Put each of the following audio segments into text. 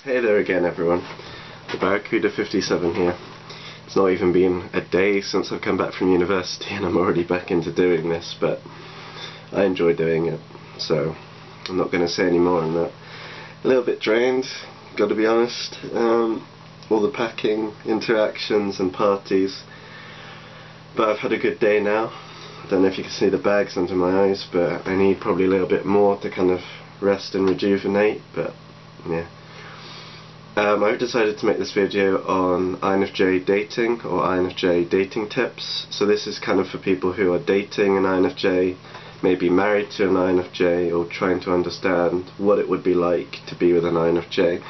Hey there again everyone, TheBarracuda57 here. It's not even been a day since I've come back from university and I'm already back into doing this, but I enjoy doing it, so I'm not going to say any more on that. A little bit drained, got to be honest. All the packing, interactions and parties, but I've had a good day now. I don't know if you can see the bags under my eyes, but I need probably a little bit more to kind of rest and rejuvenate, but yeah. I've decided to make this video on INFJ dating, or INFJ dating tips. So this is kind of for people who are dating an INFJ, maybe married to an INFJ, or trying to understand what it would be like to be with an INFJ.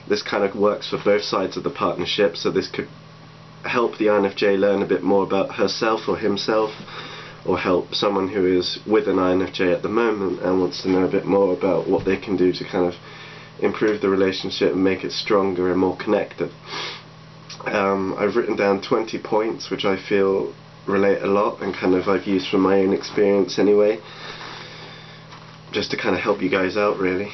This kind of works for both sides of the partnership, so this could help the INFJ learn a bit more about herself or himself, or help someone who is with an INFJ at the moment and wants to know a bit more about what they can do to kind of improve the relationship and make it stronger and more connected. I've written down 20 points which I feel relate a lot and kind of I've used from my own experience anyway, just to kind of help you guys out really.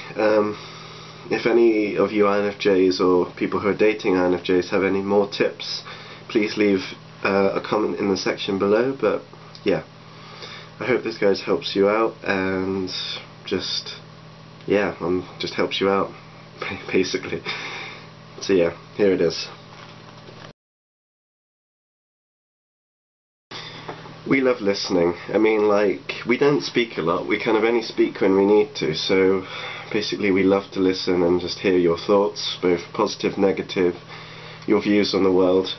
If any of you INFJs or people who are dating INFJs have any more tips, please leave a comment in the section below. But yeah, I hope this guys helps you out, and just helps you out basically. So yeah, here it is. We love listening. I mean, like, we don't speak a lot, we kind of only speak when we need to, so basically we love to listen and just hear your thoughts, both positive, negative, your views on the world.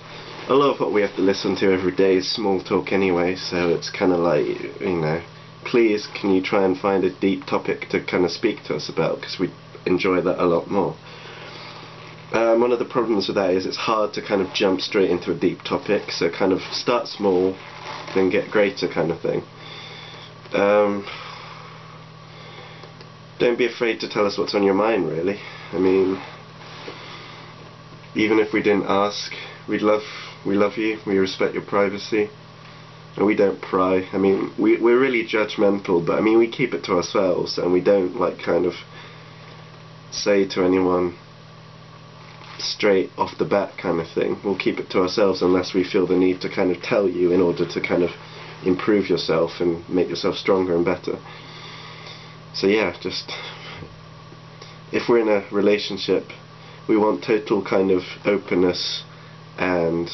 A lot of what we have to listen to every day is small talk anyway, so it's kind of like, you know, please can you try and find a deep topic to kind of speak to us about, because we enjoy that a lot more. One of the problems with that is it's hard to kind of jump straight into a deep topic, so kind of start small then get greater kind of thing. Don't be afraid to tell us what's on your mind really. I mean, even if we didn't ask, we love you, we respect your privacy, and we don't pry. I mean, we're really judgmental, but I mean we keep it to ourselves, and we don't like kind of say to anyone straight off the bat kind of thing. We'll keep it to ourselves unless we feel the need to kind of tell you in order to kind of improve yourself and make yourself stronger and better. So yeah, just if we're in a relationship, we want total kind of openness and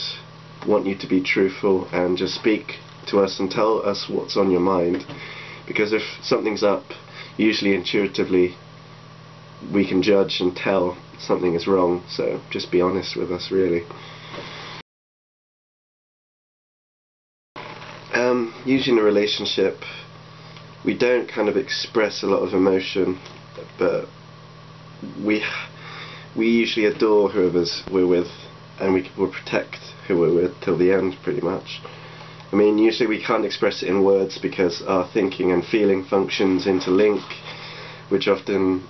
want you to be truthful and just speak to us and tell us what's on your mind, because if something's up, usually intuitively we can judge and tell something is wrong, so just be honest with us really. Usually in a relationship we don't kind of express a lot of emotion, but we usually adore whoever's we're with, and we will protect who we're with till the end pretty much. I mean, usually we can't express it in words because our thinking and feeling functions interlink, which often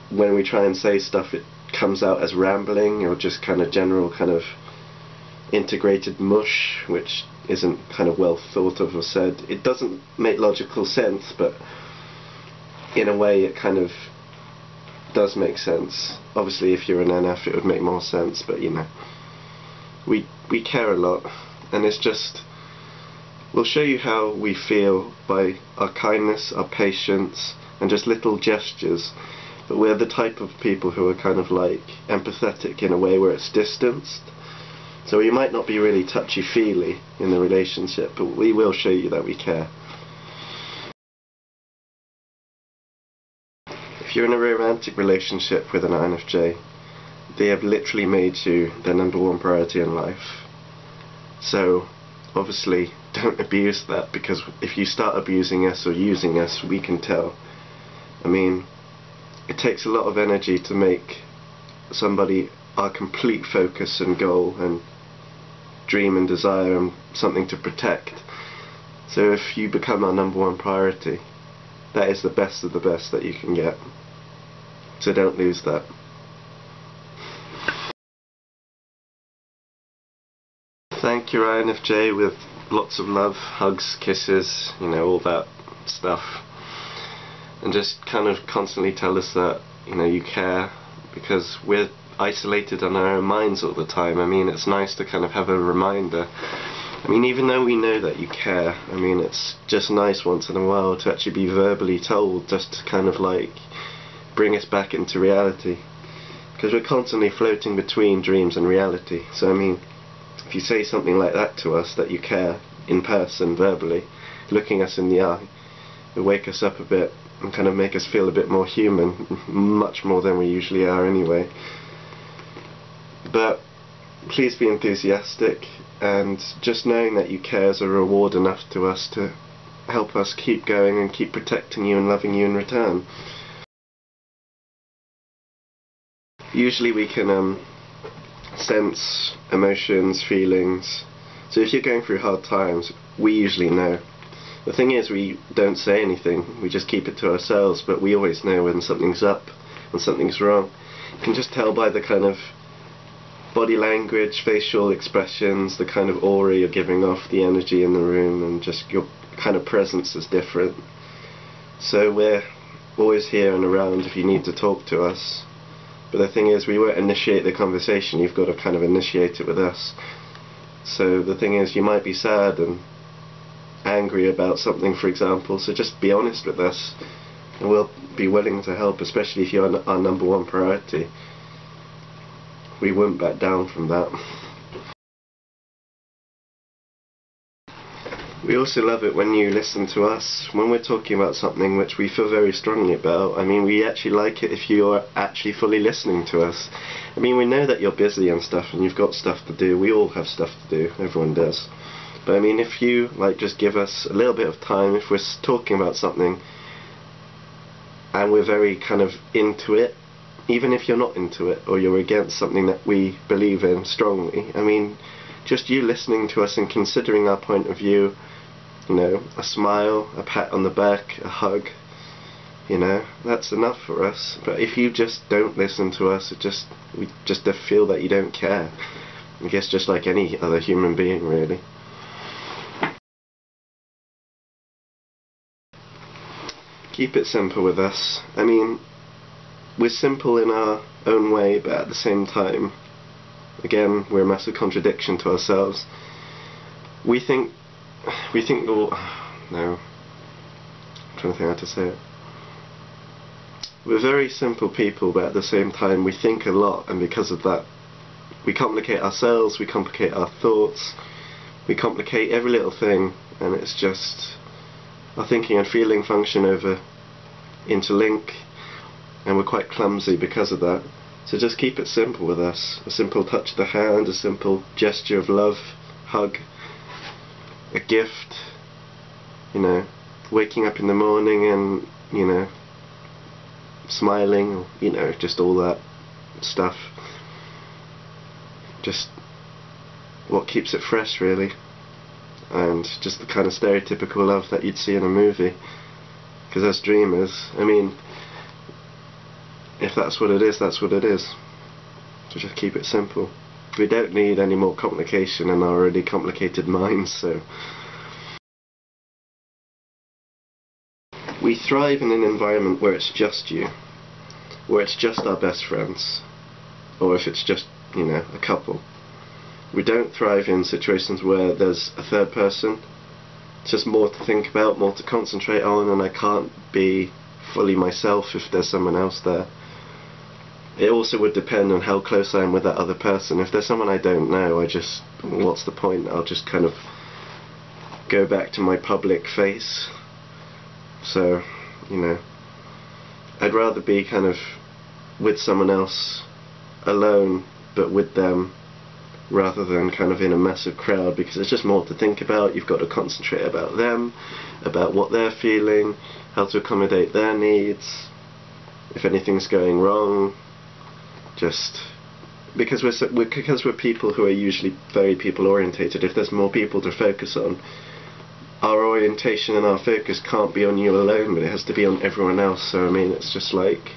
when we try and say stuff it comes out as rambling or just kind of general kind of integrated mush, which isn't kind of well thought of or said. It doesn't make logical sense, but in a way it kind of does make sense. Obviously if you're an NF it would make more sense, but you know, we care a lot, and it's just, we'll show you how we feel by our kindness, our patience, and just little gestures. But we're the type of people who are kind of like empathetic in a way where it's distanced. So we might not be really touchy-feely in the relationship, but we will show you that we care. If you're in a romantic relationship with an INFJ, they have literally made you their #1 priority in life. So obviously don't abuse that, because if you start abusing us or using us, we can tell. I mean, it takes a lot of energy to make somebody our complete focus and goal and dream and desire and something to protect. So if you become our #1 priority, that is the best of the best that you can get. So don't lose that. Thank your INFJ with lots of love, hugs, kisses, you know, all that stuff. And just kind of constantly tell us that you know, you care, because we're isolated on our own minds all the time. I mean, it's nice to kind of have a reminder. I mean, even though we know that you care, I mean, it's just nice once in a while to actually be verbally told, just to kind of like bring us back into reality, because we're constantly floating between dreams and reality. So I mean, if you say something like that to us, that you care in person, verbally, looking us in the eye, it'll wake us up a bit and kind of make us feel a bit more human, much more than we usually are anyway. But please be enthusiastic, and just knowing that you care is a reward enough to us to help us keep going and keep protecting you and loving you in return. Usually we can sense emotions, feelings, so if you're going through hard times, we usually know. The thing is, we don't say anything, we just keep it to ourselves, but we always know when something's up and something's wrong. You can just tell by the kind of body language, facial expressions, the kind of aura you're giving off, the energy in the room, and just your kind of presence is different. So we're always here and around if you need to talk to us. But the thing is, we won't initiate the conversation, you've got to kind of initiate it with us. So the thing is, you might be sad and angry about something, for example, so just be honest with us and we'll be willing to help, especially if you're our number one priority. We won't back down from that. We also love it when you listen to us when we're talking about something which we feel very strongly about. I mean, we actually like it if you're actually fully listening to us. I mean, we know that you're busy and stuff and you've got stuff to do. We all have stuff to do, everyone does. But I mean, if you like just give us a little bit of time, if we're talking about something and we're very kind of into it, even if you're not into it or you're against something that we believe in strongly, I mean, just you listening to us and considering our point of view, you know, a smile, a pat on the back, a hug, you know, that's enough for us. But if you just don't listen to us, we just feel that you don't care. I guess just like any other human being, really. Keep it simple with us. I mean, we're simple in our own way, but at the same time, again, we're a massive contradiction to ourselves. We think, no, I'm trying to think how to say it. We're very simple people, but at the same time, we think a lot, and because of that, we complicate ourselves, we complicate our thoughts, we complicate every little thing, and it's just our thinking and feeling function interlink, and we're quite clumsy because of that. So just keep it simple with us. A simple touch of the hand, a simple gesture of love, hug, a gift, you know, waking up in the morning and, you know, smiling, or, you know, just all that stuff. Just what keeps it fresh, really. And just the kind of stereotypical love that you'd see in a movie. Because as dreamers, I mean, if that's what it is, that's what it is. So just keep it simple. We don't need any more complication in our already complicated minds, so. We thrive in an environment where it's just you, where it's just our best friends, or if it's just, you know, a couple. We don't thrive in situations where there's a third person. It's just more to think about, more to concentrate on, and I can't be fully myself if there's someone else there. It also would depend on how close I am with that other person. If there's someone I don't know, what's the point? I'll just kind of go back to my public face. So, you know, I'd rather be kind of with someone else, alone, but with them, rather than kind of in a massive crowd, because it's just more to think about. You've got to concentrate about them, about what they're feeling, how to accommodate their needs, if anything's going wrong. Just because we're people who are usually very people orientated. If there's more people to focus on, our orientation and our focus can't be on you alone, but it has to be on everyone else. So I mean, it's just like,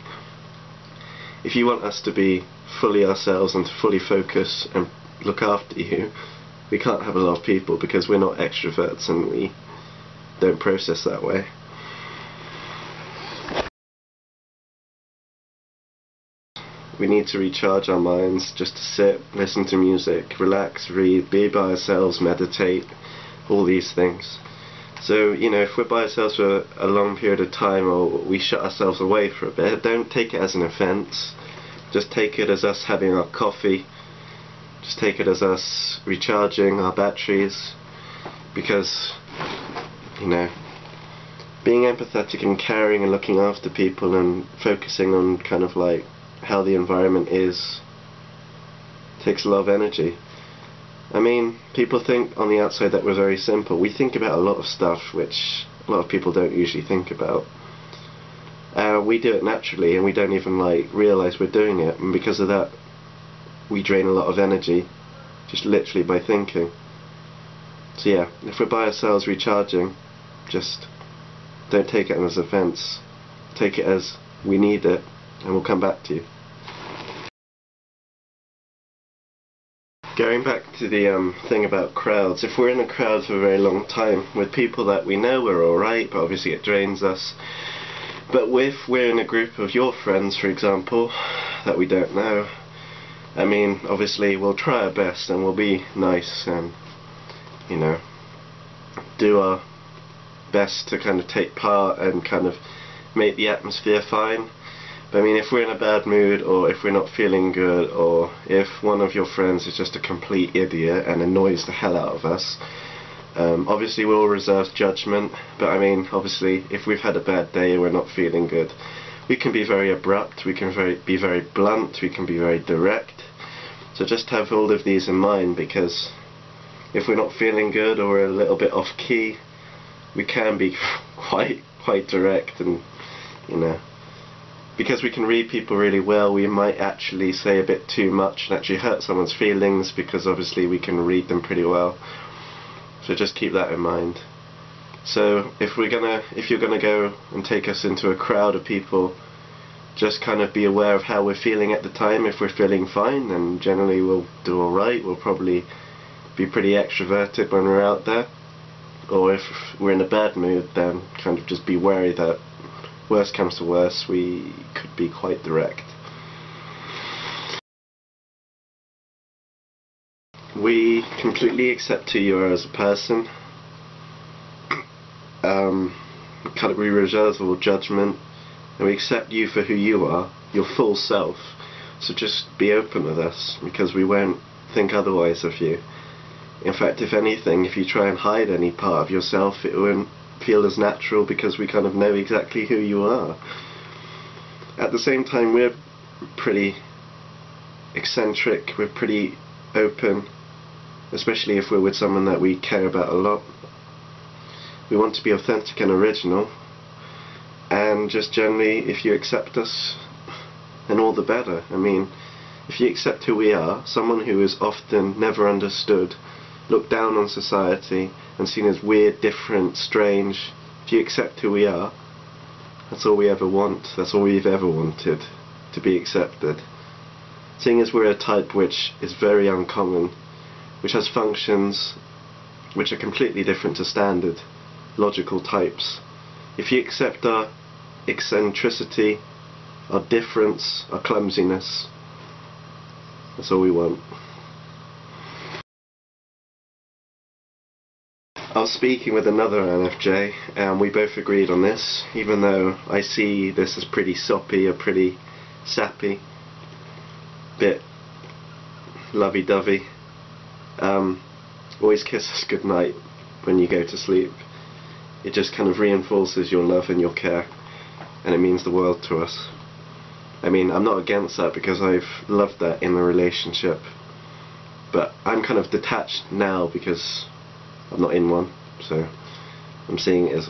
if you want us to be fully ourselves and to fully focus and look after you, we can't have a lot of people, because we're not extroverts and we don't process that way. We need to recharge our minds, just to sit, listen to music, relax, read, be by ourselves, meditate, all these things. So, you know, if we're by ourselves for a long period of time, or we shut ourselves away for a bit, don't take it as an offence. Just take it as us having our coffee. Just take it as us recharging our batteries. Because, you know, being empathetic and caring and looking after people and focusing on kind of like how the environment is takes a lot of energy. I mean, people think on the outside that we're very simple. We think about a lot of stuff which a lot of people don't usually think about. We do it naturally and we don't even like realise we're doing it, and because of that we drain a lot of energy just literally by thinking. So yeah, if we're by ourselves recharging, just don't take it as an offence. Take it as we need it and we'll come back to you. Going back to the thing about crowds, if we're in a crowd for a very long time with people that we know we're alright, but obviously it drains us. But if we're in a group of your friends, for example, that we don't know, I mean, obviously we'll try our best and we'll be nice and, you know, do our best to kind of take part and kind of make the atmosphere fine. But I mean, if we're in a bad mood, or if we're not feeling good, or if one of your friends is just a complete idiot and annoys the hell out of us, obviously we'll reserve judgment. But I mean, obviously if we've had a bad day and we're not feeling good, we can be very abrupt, we can be very blunt, we can be very direct. So just have all of these in mind, because if we're not feeling good or we're a little bit off key, we can be quite direct, and, you know, because we can read people really well, we might actually say a bit too much and actually hurt someone's feelings, because obviously we can read them pretty well. So just keep that in mind. So if you're gonna go and take us into a crowd of people, just kind of be aware of how we're feeling at the time. If we're feeling fine, then generally we'll do alright. We'll probably be pretty extroverted when we're out there. Or if we're in a bad mood, then kind of just be wary that worst comes to worst, we could be quite direct. We completely accept who you are as a person. We reserve all judgment, and we accept you for who you are, your full self. So just be open with us, because we won't think otherwise of you. In fact, if anything, if you try and hide any part of yourself, it won't feel as natural, because we kind of know exactly who you are. At the same time, we're pretty eccentric, we're pretty open, especially if we're with someone that we care about a lot. We want to be authentic and original, and just generally, if you accept us, then all the better. I mean, if you accept who we are, someone who is often never understood, looked down on society, and seen as weird, different, strange, if you accept who we are, that's all we ever want. That's all we've ever wanted, to be accepted. Seeing as we're a type which is very uncommon, which has functions which are completely different to standard logical types, if you accept our eccentricity, our difference, our clumsiness, that's all we want. I was speaking with another INFJ, and we both agreed on this, even though I see this as pretty soppy or pretty sappy, bit lovey-dovey. Always kiss us goodnight when you go to sleep. It just kind of reinforces your love and your care, and it means the world to us. I mean, I'm not against that, because I've loved that in a relationship, but I'm kind of detached now because I'm not in one, so I'm seeing it as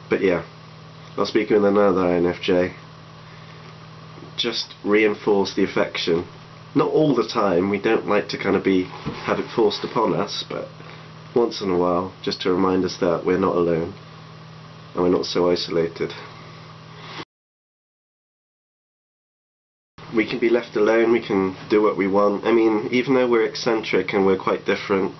But yeah, I was speaking with another INFJ. Just reinforce the affection. Not all the time, we don't like to kind of have it forced upon us, but once in a while, just to remind us that we're not alone and we're not so isolated. We can be left alone, we can do what we want. I mean, even though we're eccentric and we're quite different,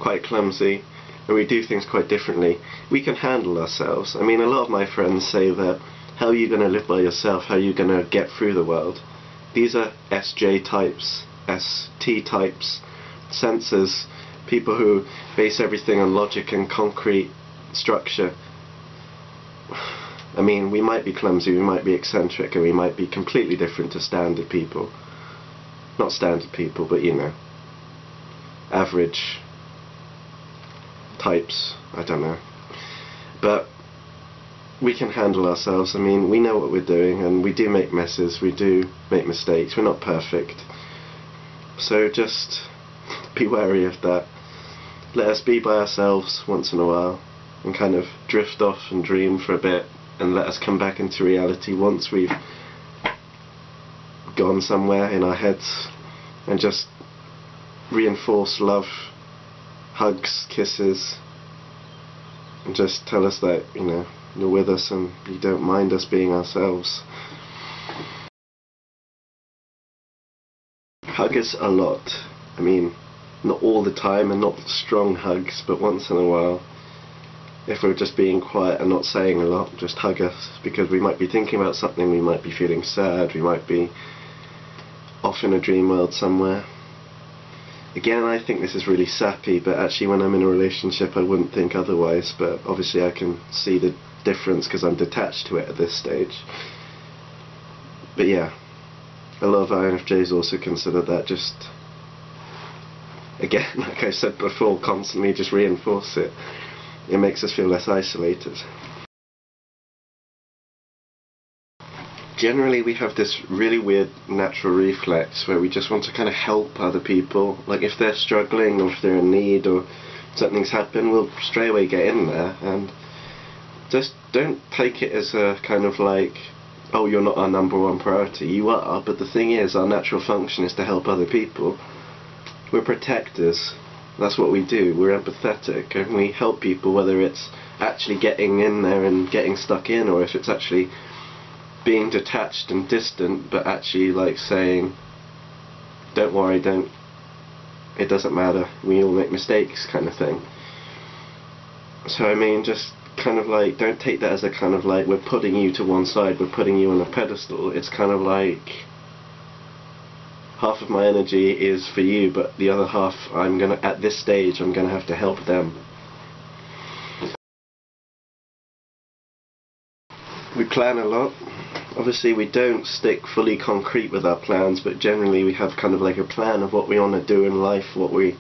quite clumsy, and we do things quite differently, we can handle ourselves. I mean, a lot of my friends say that, how are you going to live by yourself, how are you going to get through the world? these are SJ types, ST types, sensors, people who base everything on logic and concrete structure. I mean, we might be clumsy, we might be eccentric, and we might be completely different to standard people. Not standard people, but you know, average types, I don't know. But we can handle ourselves. I mean, we know what we're doing, and we do make messes, we do make mistakes, we're not perfect. So just be wary of that. Let us be by ourselves once in a while, and kind of drift off and dream for a bit, and let us come back into reality once we've gone somewhere in our heads, and just reinforce love, hugs, kisses, and just tell us that, you know, you're with us and you don't mind us being ourselves. Hug us a lot. I mean, not all the time and not strong hugs, but once in a while. If we're just being quiet and not saying a lot, just hug us, because we might be thinking about something, we might be feeling sad, we might be off in a dream world somewhere. Again, I think this is really sappy, but actually when I'm in a relationship I wouldn't think otherwise, but obviously I can see the difference because I'm detached to it at this stage. But yeah, a lot of INFJs also consider that, just, again, like I said before, constantly just reinforce it. It makes us feel less isolated. Generally we have this really weird natural reflex where we just want to kind of help other people. Like if they're struggling or if they're in need or something's happened, we'll straight away get in there, and just don't take it as a kind of like, oh, you're not our number one priority. You are, but the thing is, our natural function is to help other people. We're protectors. That's what we do. We're empathetic, and we help people, whether it's actually getting in there and getting stuck in, or if it's actually being detached and distant, but actually like saying, don't worry, it doesn't matter, we all make mistakes, kind of thing. So I mean, just kind of like, don't take that as a kind of like, we're putting you to one side, we're putting you on a pedestal. It's kind of like, half of my energy is for you, but the other half, at this stage, I'm gonna have to help them. We plan a lot. Obviously we don't stick fully concrete with our plans, but generally we have kind of like a plan of what we want to do in life, what we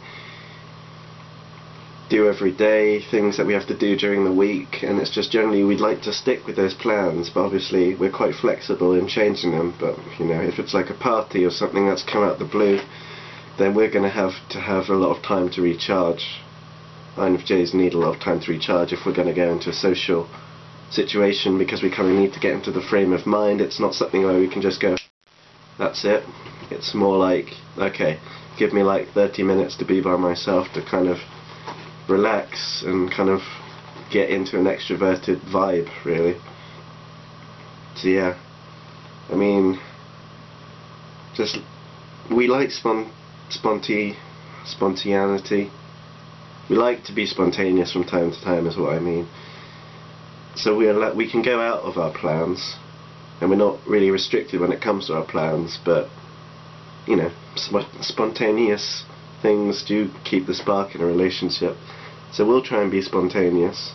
do every day, things that we have to do during the week, and it's just generally we'd like to stick with those plans, but obviously we're quite flexible in changing them. But you know, if it's like a party or something that's come out of the blue, then we're going to have a lot of time to recharge. INFJs need a lot of time to recharge if we're going to go into a social situation, because we kind of need to get into the frame of mind. It's not something where we can just go, that's it. It's more like, okay, give me like 30 minutes to be by myself, to kind of relax and kind of get into an extroverted vibe, really. So yeah, I mean, just, we like spontaneity. We like to be spontaneous from time to time, is what I mean. So we can go out of our plans, and we're not really restricted when it comes to our plans, but you know, spontaneous things do keep the spark in a relationship. So we'll try and be spontaneous.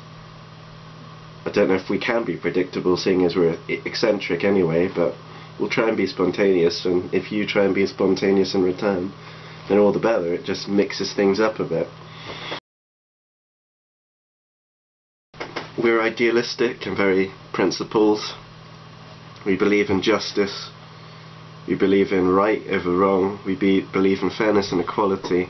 I don't know if we can be predictable, seeing as we're eccentric anyway, but we'll try and be spontaneous, and if you try and be spontaneous in return, then all the better. It just mixes things up a bit. We're idealistic and very principled. We believe in justice. We believe in right over wrong. We believe in fairness and equality.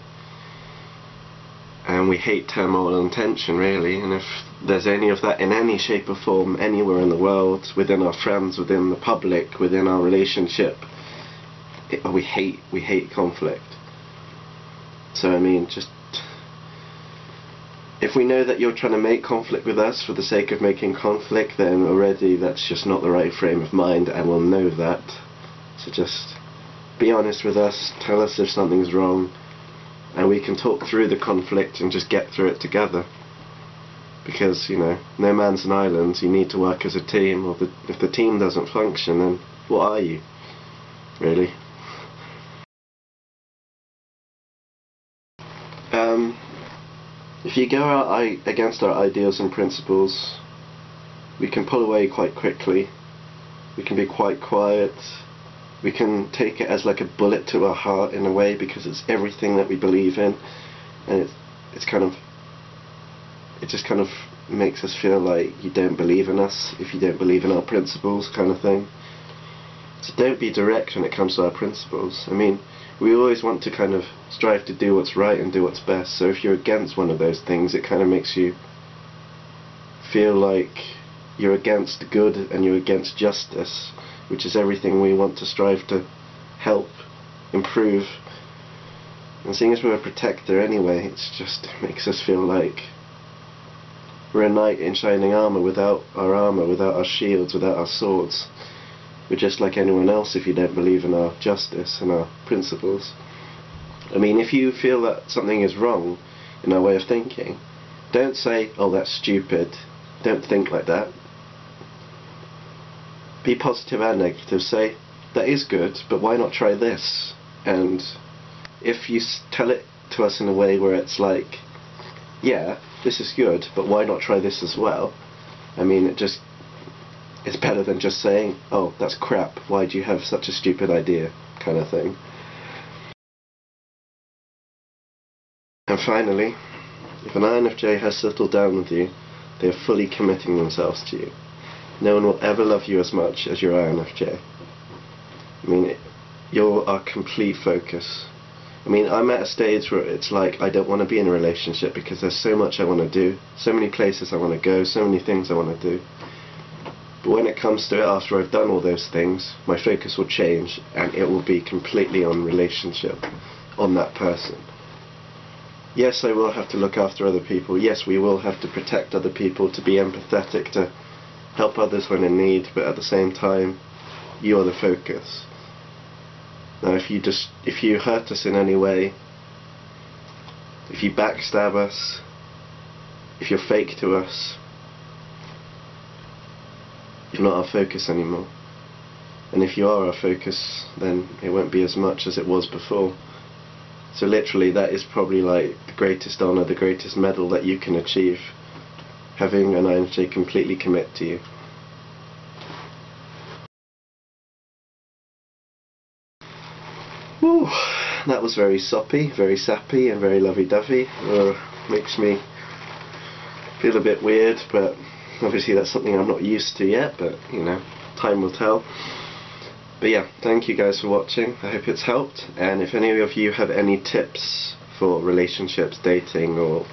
And we hate turmoil and tension, really. And if there's any of that in any shape or form, anywhere in the world, within our friends, within the public, within our relationship, we hate conflict. So I mean, just, if we know that you're trying to make conflict with us for the sake of making conflict, then already that's just not the right frame of mind, and we'll know that. So just be honest with us, tell us if something's wrong, and we can talk through the conflict and just get through it together. Because, you know, no man's an island, you need to work as a team, or if the team doesn't function, then what are you, really? if you go out against our ideals and principles, we can pull away quite quickly. We can be quite quiet. We can take it as like a bullet to our heart in a way, because it's everything that we believe in, and it just kind of makes us feel like you don't believe in us if you don't believe in our principles, kind of thing. So don't be direct when it comes to our principles. I mean, we always want to kind of strive to do what's right and do what's best, so if you're against one of those things, it kind of makes you feel like you're against good and you're against justice, which is everything we want to strive to help improve. And seeing as we're a protector anyway, it makes us feel like we're a knight in shining armour without our shields, without our swords. We're just like anyone else if you don't believe in our justice and our principles. I mean, if you feel that something is wrong in our way of thinking, don't say, oh, that's stupid. Don't think like that. Be positive and negative. Say, that is good, but why not try this? And if you tell it to us in a way where it's like, yeah, this is good, but why not try this as well? I mean, it's better than just saying, oh, that's crap, why do you have such a stupid idea, kind of thing. And finally, if an INFJ has settled down with you, they are fully committing themselves to you. No one will ever love you as much as your INFJ. I mean, you're our complete focus. I mean, I'm at a stage where it's like I don't want to be in a relationship because there's so much I want to do, so many places I want to go, so many things I want to do. But when it comes to it, after I've done all those things, my focus will change and it will be completely on relationship, on that person. Yes, I will have to look after other people. Yes, we will have to protect other people, to be empathetic, to help others when in need, but at the same time, you are the focus. Now, if you hurt us in any way, if you backstab us, if you're fake to us, you're not our focus anymore. And if you are our focus, then it won't be as much as it was before. So literally, that is probably like the greatest honour, the greatest medal that you can achieve, having an INFJ completely commit to you. Whew, that was very soppy, very sappy and very lovey-dovey. Makes me feel a bit weird, but obviously that's something I'm not used to yet, but you know, time will tell. But yeah, thank you guys for watching. I hope it's helped, and if any of you have any tips for relationships, dating or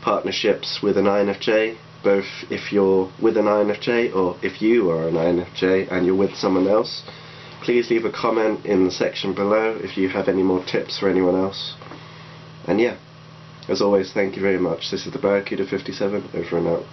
partnerships with an INFJ, both if you're with an INFJ or if you are an INFJ and you're with someone else, please leave a comment in the section below if you have any more tips for anyone else. And yeah, as always, thank you very much. This is TheBarracuda57, over and out.